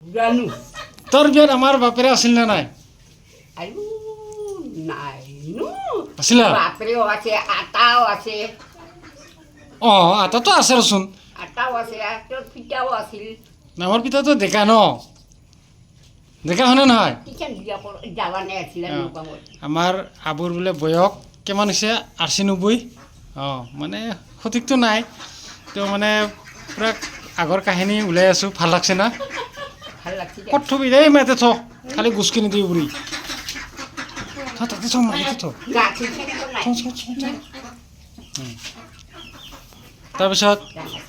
জানো তোর বিয়াত আমার বাপেরে আছিল না নাই আইও নাই নো আছিল বাপরেও আছে আটাও আছে অ আতা তো আছে রসুন আটাও আছে আর তোর পিঠাও আছিল আমার পিতা তো দেখা ন দেখা হনে নহয় কিচেন দিয়া যাওয়া নাই আছিল নকামত আমার আবুর বলে বয়স কেমন হয়েছে ৮৮ মানে সঠিকতো নাই তো মানে পুরা আগর কাহিনী ওলাই আছো ভাল লাগছে না ভাল লাগছে কত থবি এই মেতে থ খালি গুচকি নিদিবি বুড়ি থ তাতে থ মাৰিতে থ গাছি ছেড়ে তো নাই তাৰপিছত রাঙা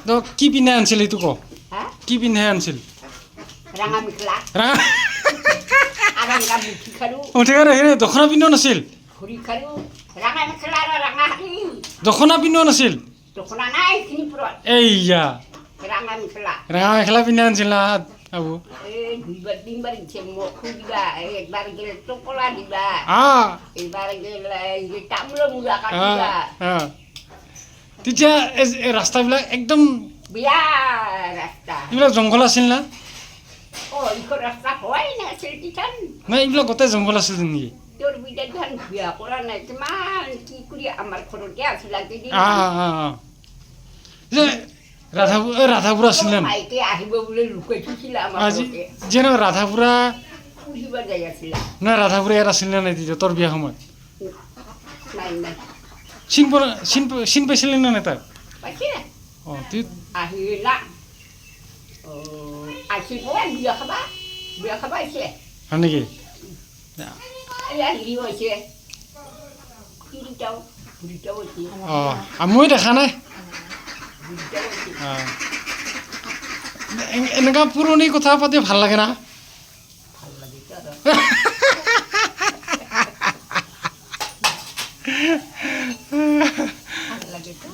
তো কি পিন্ধে আনিছিল এইটো ক হ্যাঁ কি পিন্ধে আনিছিল রাঙা মিখলা ৰাঙা আৰ ৰাঙা মুঠি খাৰু উঠে হেৰি দখনা পিন্ধোৱা নাছিল ঘুৰি খাৰু ৰাঙা মিখলা আৰ ৰাঙা হাড়ি দখনা পিন্ধোৱা নাছিল তখন নাই খিনি পুৰো এইয়া ৰাঙা মিখলা ৰঙা মেখেলা পিন্ধে আনিছিল না আবু এই দুইবার তিনবার ইচ্ছে মুখ দিবা একবার গেলে টোপলা দিবা এবার গেলে এই যে তামলো মুলা কাটিবা তেতিয়া এই ৰাস্তাবিলাক একদম বিয়া রাস্তা এইবিলাক জংঘল আছিল না ও ইখন রাস্তা হয় না সেটিখান নাই এইবিলাক গোটেই জংঘল আছিল নেকি তোর বিটা ধান বিয়া করা নাই কিমান কি করি আমার ঘরতে আছিল যদি যে ৰাধাপুৰ আছিল না মাইকে আহিব বলে লুকাই থৈছিল আমাৰ আজি ঘৰতে যে ৰাধাপুৰা পুহিব যাই আছিল নাই ৰাধাপুৰা ইয়াত আছিল না নাই তেতিয়া তোৰ বিয়া সময়ত নাই নাই চিন পাইছিলি না নাই তাক পাইছে অঁ তুই আহিলা ও আসিব বিয়া খাবা আইছে হয় নেকি এই হেৰি হৈছে বুঢ়ীটাও হৈছে অঁ মই দেখা নাই বুঢ়ীটাও হৈছে এনেকুৱা পুৰণি কথা পাতি ভাল লাগে না ভাল লাগে তো ভাল লাগে তো